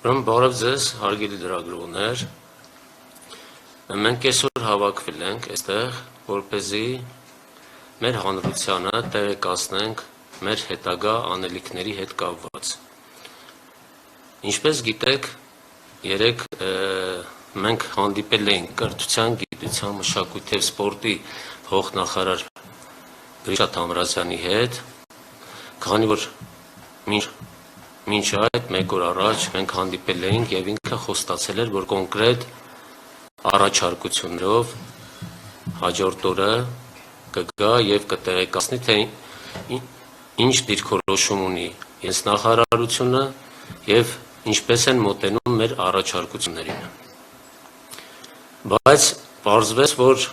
Ուրեմն բարև ձեզ, հարգելի լրագրողներ, մենք այսօր հավաքվել ենք այստեղ, որպեսզի մեր հանրությանը տեղեկացնենք մեր հետագա անելիքների հետ կապված։ Ինչպես գիտեք, երեկ մենք հանդիպել էինք կրթության, գիտության, մշակույթի և սպորտի փոխնախարար Գրիշատ Համրազյանի հետ, քանի որ մինչ այդ մեկ օր առաջ մենք հանդիպել էինք և ինքը խոստացել էր, որ կոնկրետ առաջարկություններով հաջորդ օրը կգա և կտեղեկացնի, թե ինչ դիրքորոշում ունի իրենց նախարարությունը և ինչպես են մոտենում մեր առաջարկություններին։ Բայց պարզվեց, որ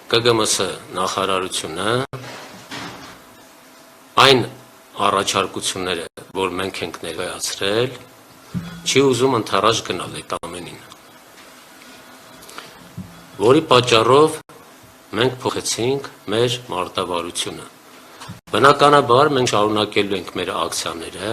ԿԳՄՍ նախարարությունը այն առաջարկությունները, որ մենք ենք ներկայացրել, չի ուզում ընդառաջ գնալ այդ ամենին, որի պատճառով մենք փոխեցինք մեր մարտավարությունը։ Բնականաբար մենք շարունակելու ենք մեր ակցիաները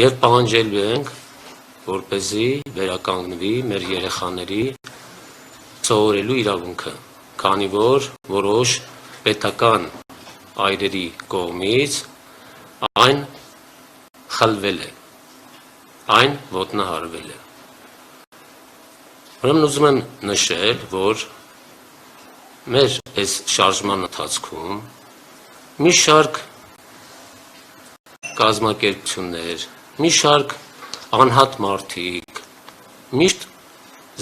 և պահանջելու ենք, որպեսզի վերականգնվի մեր երեխաների սովորելու իրավունքը, քանի որ որոշ պետական այրերի կողմից այն խլվել է, այն ոտնահարվել է։ Ուրեմն ուզում եմ նշել, որ մեր այս շարժման ընթացքում մի շարք կազմակերպություններ, մի շարք անհատ մարդիկ միշտ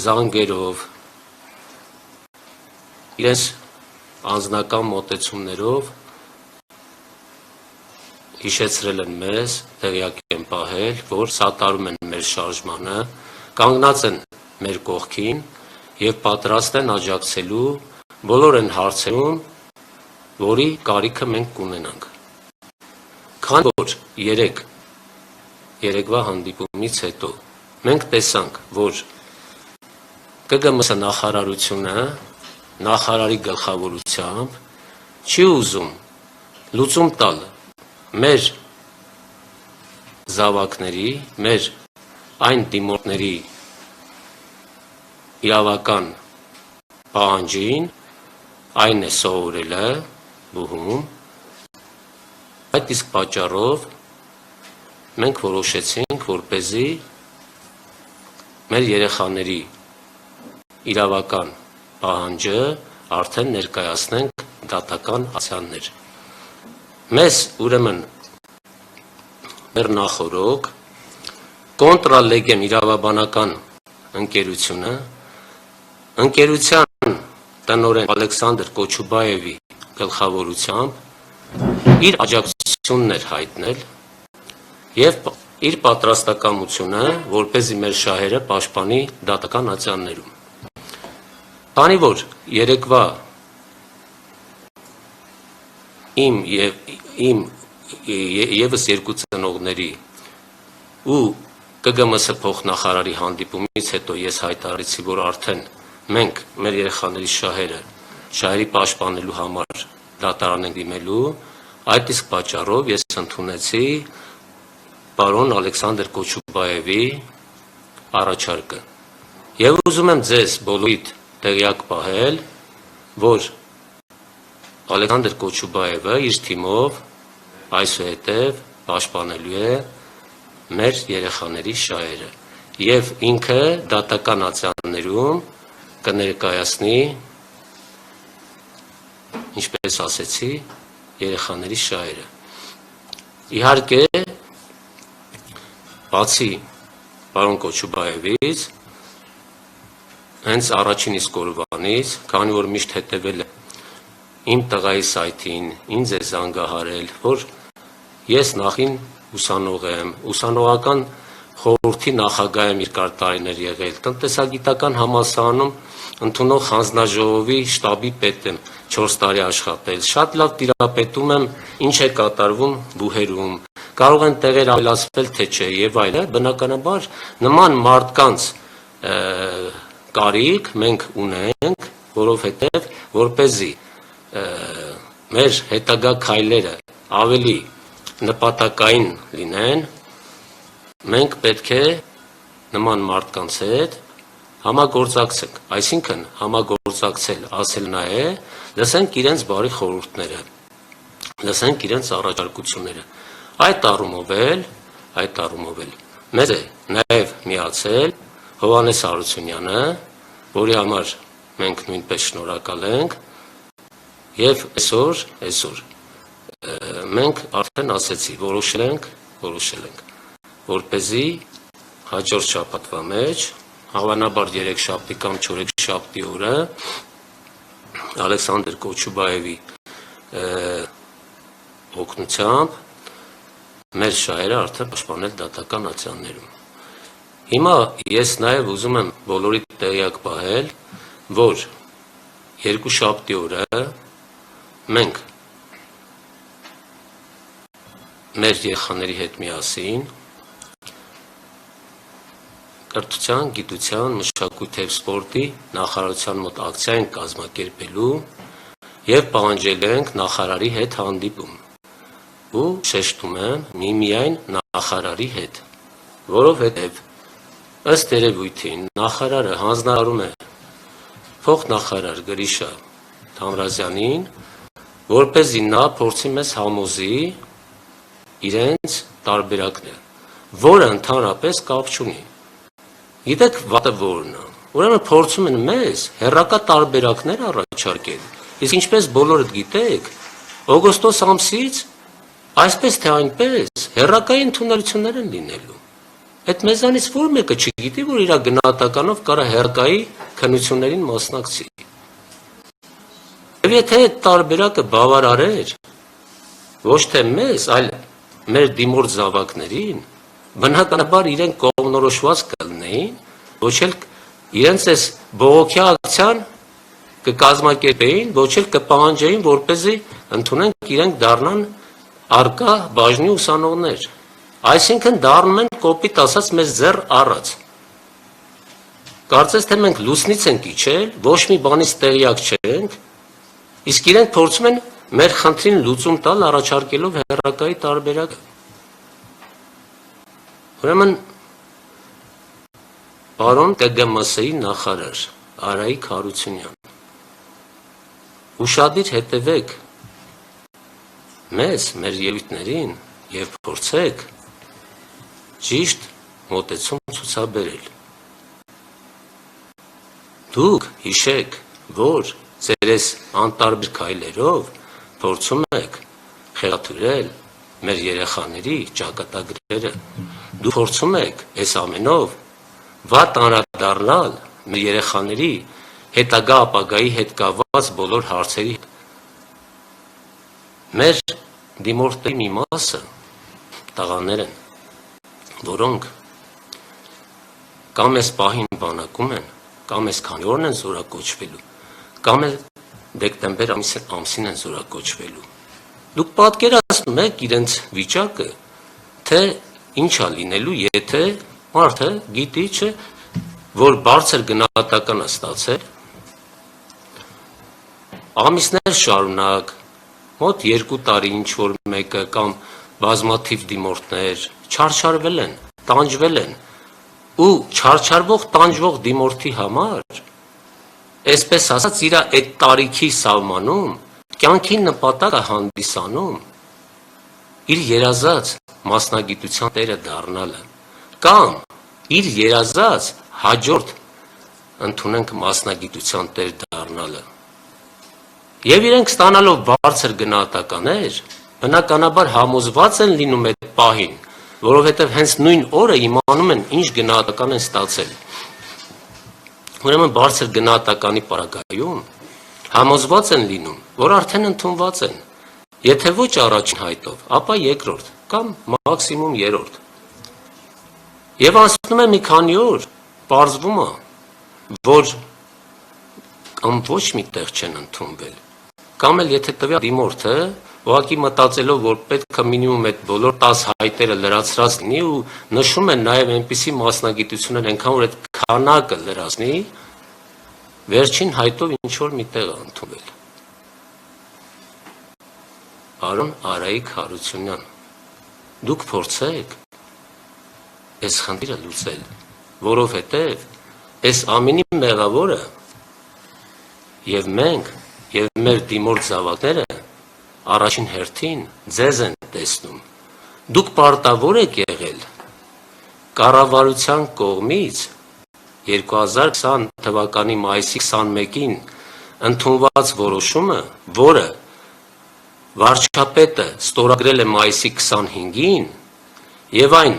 զանգերով, իրենց անձնական մոտեցումներով հիշեցրել են մեզ, տեղյակ են պահել, որ սատարում են մեր շարժմանը, կանգնած են մեր կողքին և պատրաստ են աջակցելու բոլոր այն հարցերում, որի կարիքը մենք կունենանք։ Քանի որ երեկվա հանդիպումից հետո մենք տեսանք, որ ԿԳՄՍ նախարարությունը նախարարի գլխավորությամբ չի ուզում լուծում տալ մեր զավակների, մեր այն դիմորդների իրավական պահանջին, այն է սովորելը բուհում, այդ իսկ պատճառով մենք որոշեցինք, որպեսզի մեր երեխաների իրավական պահանջը արդեն ներկայացնենք դատական ակցիաներ։ Մեզ ուրեմն մեր նախօրոք Կոնտրա լեգեմ իրավաբանական ընկերության տնօրեն Ալեքսանդր Կոչուբաևի գլխավորությամբ իր աջակցությունն էր հայտնել և իր պատրաստակամությունը, որպեսզի մեր շահերը պաշտպանի դատական ակցիաներում։ Քանի որ երեկվա իմ ևս երկու ծնողների ու ԿԳՄՍ փոխնախարարի հանդիպումից հետո ես հայտարարեցի, որ արդեն մենք մեր երեխաների շահերի պաշտպանելու համար դատարան ենք դիմելու, այդ իսկ պատճառով ես ընդունեցի պարոն Ալեքսանդր Կոչուբաևի առաջարկը։ Եվ ուզում եմ ձեզ բոլորիդ տեղյակ պահել, որ Ալեքսանդր Կոչուբաևը իր թիմով այսուհետև պաշտպանելու է մեր երեխաների շահերը և ինքը դատական ակցիաներում կներկայացնի, ինչպես ասեցի, երեխաների շահերը։ Իհարկե, բացի պարոն Կոչուբաևից, հենց առաջին իսկ օրվանից, քանի որ միշտ հետևել է իմ տղայի սայթին, ինձ է զանգահարել, որ ես նախին ուսանող եմ, ուսանողական խորհրդի նախագահ եմ երկար տարիներ եղել, տնտեսագիտական համալսարանում ընդունող հանձնաժողովի շտաբի պետ եմ 4 տարի աշխատել, շատ լավ տիրապետում եմ ինչ է կատարվում բուհերում, կարող են տեղեր ավելացվել, թե չէ և այլն, բնականաբար նման մարդկանց կարիք մենք ունենք, որովհետև որպեսզի մեր հետագա քայլերը ավելի նպատակային լինեն, մենք պետք է նման մարդկանց հետ համագործակցենք, այսինքն համագործակցել ասելն է, լսենք իրենց բարի խորհուրդները, լսենք իրենց առաջարկությունները։ Այդ առումով էլ մեզ է նաև միացել Հովհաննես Հարությունյանը, որի համար մենք նույնպես շնորհակալ ենք, եւ այսօր մենք արդեն ասեցի, որոշել ենք, որպեսզի հաջորդ շաբաթվա մեջ, հավանաբար 3 շաբթի կամ 4 շաբթի օրը Ալեքսանդր Կոչուբաևի օգնությամբ մեր շահերը արդեն պաշտպանել դատական ատյաններում։ Հիմա ես նաև ուզում եմ բոլորի տեղյակ պահել, որ 2 շաբթի օրը մենք մեր երեխաների հետ միասին կրթության, գիտության, մշակույթի և սպորտի նախարարության մոտ ակցիա ենք կազմակերպելու և պահանջել ենք նախարարի հետ հանդիպում ու շեշտում եմ միմիայն նախարարի հետ, որովհետև ըստ երևույթին նախարարը հանձնարարում է փոխնախարար Գրիշա Թամրազյանին, որպեսզի նա փորձի մեզ համոզի իրենց տարբերակները, որը ընդհանրապես կապ չունի։ Գիտեք վատը որն է, ուրեմն փորձում են մեզ հեռակա տարբերակներ առաջարկել, իսկ ինչպես բոլորդ գիտեք, օգոստոս ամսից այսպես թե այնպես հեռակայի ընդունելություններ են լինելու։ Այդ մեզանից որ մեկը չգիտի, որ իր գնահատականով կարա հեռակայի քննություններին մասնակցի։ Եվ եթե այդ տարբերակը բավարարեր ոչ թե մեզ, այլ մեր դիմորդ զավակներին, բնականաբար իրենք կողմնորոշված կլինեին, ոչ էլ իրենց այս բողոքի ակցիան կկազմակերպեին, ոչ էլ կպահանջեին, որպեսզի ընդունենք իրենք դառնան արկա բաժնի ուսանողներ, այսինքն դառնում են կոպիտ ասած մեզ ձեռ առած։ Կարծես թե մենք լուսնից ենք իջել, ոչ մի բանից տեղյակ չենք, իսկ իրենք փորձում են մեր խնդրին լուծում տալ առաջարկելով հեռակայի տարբերակը։ Ուրեմն պարոն ԿԳՄՍ-ի նախարար Արայիկ Հարությունյան, ուշադիր հետևեք մեզ, մեր ելույթներին եւ փորձեք ճիշտ մոտեցում ցուցաբերել։ Դուք հիշեք, որ ձեր այս անտարբեր քայլերով փորձում եք խեղաթյուրել մեր երեխաների ճակատագրերը։ Դուք փորձում եք այս ամենով վատ անդրադառնալ մեր երեխաների հետագա ապագայի հետ կապված բոլոր հարցերի։ Մեր դիմորդների մի մասը տղաներ են, որոնք կամ այս պահին բանակում են, կամ այս քանի օրն են զորակոչվելու, կամ էլ դեկտեմբեր ամսին են զորակոչվելու։ Դուք պատկերացնում եք իրենց վիճակը, թե ինչ է լինելու, եթե մարդը գիտի, չէ, որ բարձր գնահատական է ստացել, ամիսներ շարունակ, մոտ 2 տարի ինչ-որ մեկը կամ բազմաթիվ դիմորդներ չարչարվել են, տանջվել են, ու չարչարվող տանջվող դիմորդի համար, այսպես ասած իր այդ տարիքի սահմանում, կյանքի նպատակը հանդիսանում, իր երազած մասնագիտության տերը դառնալը, կամ իր երազած հաջորդ ընդունենք մասնագիտության տեր դառնալը։ Եվ իրենք ստանալով բարձր գնահատականներ, բնականաբար համոզված են լինում այդ պահին, որովհետև հենց նույն օրը իմանում են ինչ գնահատական են ստացել։ Ուրեմն բարձր գնահատականի պարագայում համոզված են լինում, որ արդեն ընդունված են, եթե ոչ առաջին հայտով, ապա երկրորդ կամ մաքսիմում երրորդ։ Եվ անցնում է մի քանի օր, պարզվում է, որ կամ ոչ մի տեղ չեն ընդունվել, կամ էլ եթե տվյալ դիմորդը ուղղակի մտածելով, որ պետք է մինիմում այդ բոլոր 10 հայտերը լրացրած լինի ու նշում են նաև այնպիսի մասնագիտություններ, այնքան որ այդ քանակը լրացնի, վերջին հայտով ինչ-որ մի տեղ է ընդունվել։ Պարոն Արայիկ Հարությունյան, դուք փորձեք այս խնդիրը լուծել, որովհետև այս ամենի մեղավորը եւ մենք եւ մեր դիմորդ զավակները առաջին հերթին ձեզ են տեսնում։ Դուք պարտավոր եք եղել կառավարության կողմից 2020 թվականի մայիսի 21-ին ընդունված որոշումը, որը վարչապետը ստորագրել է մայիսի 25-ին եւ այն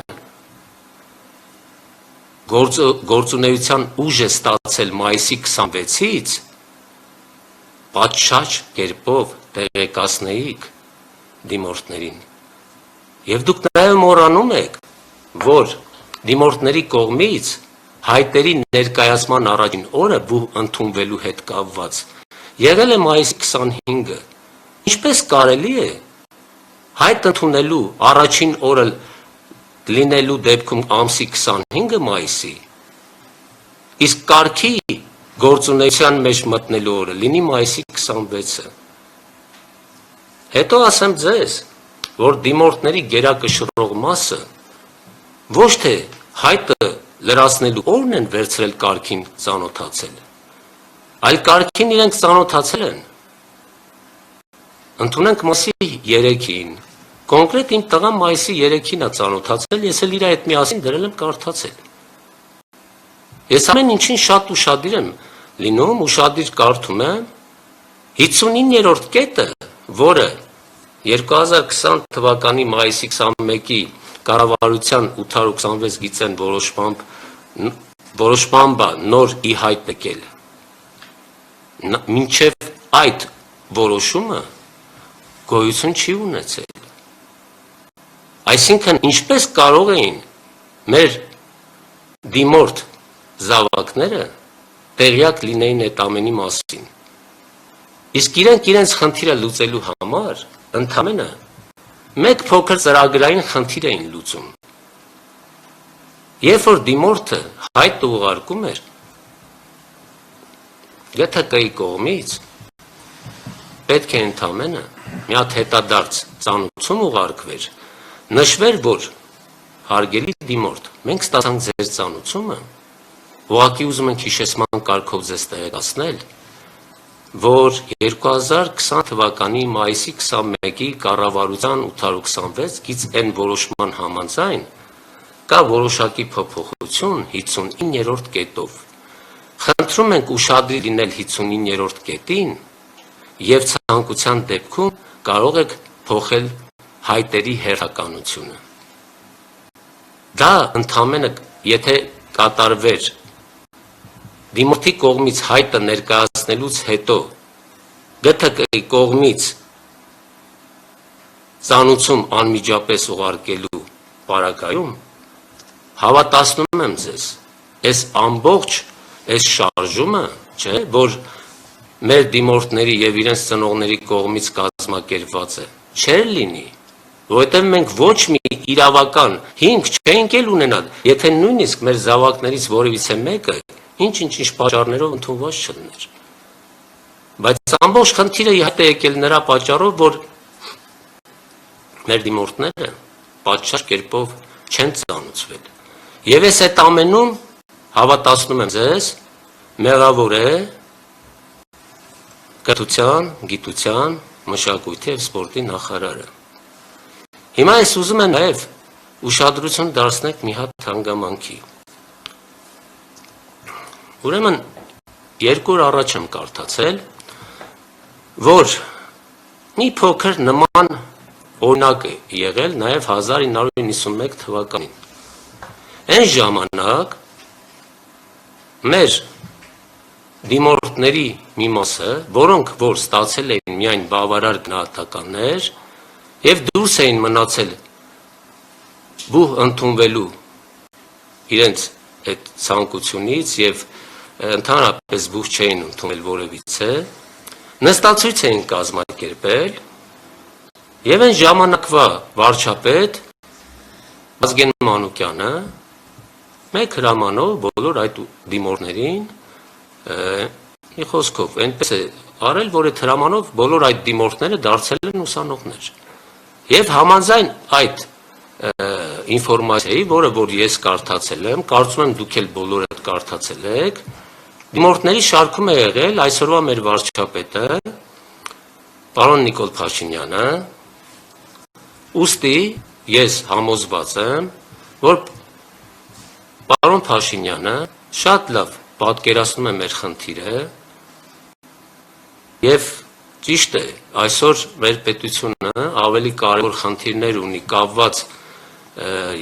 գործունեության ուժ է ստացել մայիսի 26-ից, պատշաճ կերպով տեղեկացնեիք դիմորդներին։ Եվ դուք նաև մոռանում եք, որ դիմորդների կողմից հայտերի ներկայացման առաջին օրը բու ընդունվելու հետ կապված եղել է մայիսի 25-ը։ Ինչպես կարելի է հայտ ընդունելու առաջին օրը լինելու դեպքում ամսի 25-ը մայիսի, իսկ կարգի գործունեության մեջ մտնելու օրը լինի մայիսի 26-ը։ Հետո ասեմ ձեզ, որ դիմորդների գերակշռող մասը ոչ թե հայտը լրացնելու օրն են վերցրել կարգին ծանոթացել, այլ կարգին իրենք ծանոթացել են։ Ընդունենք մայիսի 3-ին, կոնկրետ իմ տղան մայիսի 3-ին է ծանոթացել, ես էլ իր հետ միասին դրել եմ կարդացել։ Ես ամեն ինչին շատ ուշադիր եմ լինում, ուշադիր կարդում եմ 59-րդ կետը, որը 2020 թվականի մայիսի 21-ի կառավարության 826 գիծեն որոշմամբ նոր ի հայտ եկել։ Մինչև այդ որոշումը գոյություն չի ունեցել։ Այսինքն ինչպես կարող էին մեր դիմորդ զավակները տեղյակ լինեին այդ ամենի մասին։ Իսկ իրենք իրենց խնդիրը լուծելու համար ընդամենը մեկ փոքր ծրագրային խնդիր էին լուծում։ Երբ որ դիմորդը հայտ ուղարկում էր ԳԹԿ-ի կողմից, պետք է ընդամենը մի հատ հետադարձ ծանուցում ուղարկվեր, նշվեր, որ հարգելի դիմորդ, մենք ստացանք ձեր ծանուցումը, ուղղակի ուզում ենք հիշեցման կարգով ձեզ տեղեկացնել, որ 2020 թվականի մայիսի 21-ի կառավարության 826 գիծ N որոշման համաձայն կա որոշակի փոփոխություն 59-րդ կետով։ Խնդրում ենք ուշադրի լինել 59-րդ կետին եւ ցանկության դեպքում կարող եք փոխել հայտերի հերականությունը։ Դա ընդամենը եթե կատարվեր դիմորդի կողմից հայտը ներկայացնելուց հետո ԳԹԿ-ի կողմից ծանուցում անմիջապես ուղարկելու պարագայում, հավատացնում եմ ձեզ, այս ամբողջ այս շարժումը, չէ, որ մեր դիմորդների եւ իրենց ծնողների կողմից կազմակերպված է, չէր լինի, որովհետեւ մենք ոչ մի իրավական հիմք չենք էլ ունենալ, եթե նույնիսկ մեր զավակներից որևիցե մեկը ինչ պատճառներով ընդունված չլներ։ Բայց ամբողջ խնդիրը իհարկե եկել նրա պատճառով, որ մեր դիմորդները պատշաճ կերպով չեն ծանուցվել։ Եվ ես այդ ամենում հավատացնում եմ ձեզ, մեղավոր է կրթության, գիտության, մշակույթի եւ սպորտի նախարարը։ Հիմա ես ուզում եմ նաեւ ուշադրություն դարձնենք մի հատ հանգամանքի։ Ուրեմն երկու օր առաջ եմ կարդացել, որ մի փոքր նման օրինակ է եղել նաև 1991 թվականին։ Այն ժամանակ մեր դիմորդների մի մասը, որոնք որ ստացել էին միայն բավարար գնահատականներ եւ դուրս էին մնացել բուհ ընդունվելու իրենց այդ ցանկությունից եւ ընդհանրապես բուհ չէին ընդունել որևիցե, նստացույց էին կազմակերպել եւ այն ժամանակվա վարչապետ Վազգեն Մանուկյանը մեկ հրամանով բոլոր այդ դիմորդներին մի խոսքով այնպես է արել, որ այդ հրամանով բոլոր այդ դիմորդները դարձել են ուսանողներ։ Եվ համաձայն այդ ինֆորմացիայի, որը որ ես կարդացել եմ, կարծում եմ դուք էլ բոլորը կարդացել եք, դիմորդների շարքում է եղել այսօրվա մեր վարչապետը, պարոն Նիկոլ Փաշինյանը, ուստի ես համոզված եմ, որ պարոն Փաշինյանը շատ լավ պատկերացնում է մեր խնդիրը եւ ճիշտ է, այսօր մեր պետությունը ավելի կարևոր խնդիրներ ունի կապված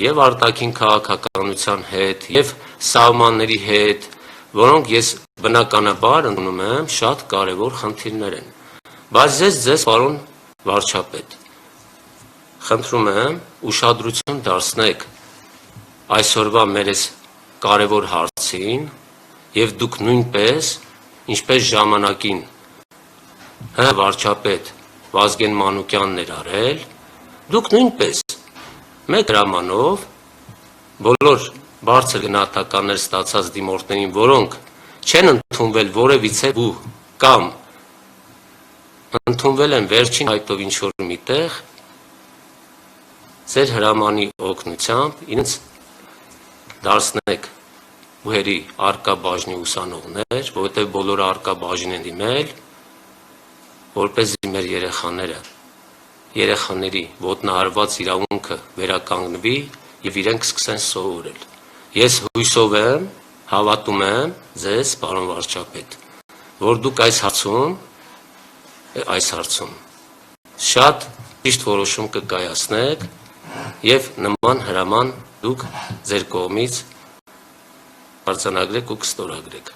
եւ արտաքին քաղաքականության հետ եւ սահմանների հետ, որոնք ես բնականաբար ընդունում եմ շատ կարևոր խնդիրներ են։ Բայց ձեզ պարոն վարչապետ, խնդրում եմ ուշադրություն դարձնեք այսօրվա մեր այս կարևոր հարցին եւ դուք նույնպես, ինչպես ժամանակին վարչապետ Վազգեն Մանուկյանն էր արել, դուք նույնպես մեկ հրամանով բոլոր բարձր գնահատականներ ստացած դիմորդներին, որոնք չեն ընդունվել որևիցե ու կամ ընդունվել են վերջին հայտով ինչ-որ միտեղ, ձեր հրամանի օգնությամբ իրենց դարձնեք ուհերի արկա բաժնի ուսանողներ, որովհետև բոլորը արկա բաժին են դիմել, որպեսզի մեր երեխաների ոտնահարված իրավունքը վերականգնվի եւ իրենք սկսեն սովորել։ Ես հույսով եմ, հավատում եմ ձեզ, պարոն վարչապետ, որ դուք այս հարցում շատ ճիշտ որոշում կկայացնեք եւ նման հրաման դուք ձեր կողմից արձանագրեք ու կստորագրեք։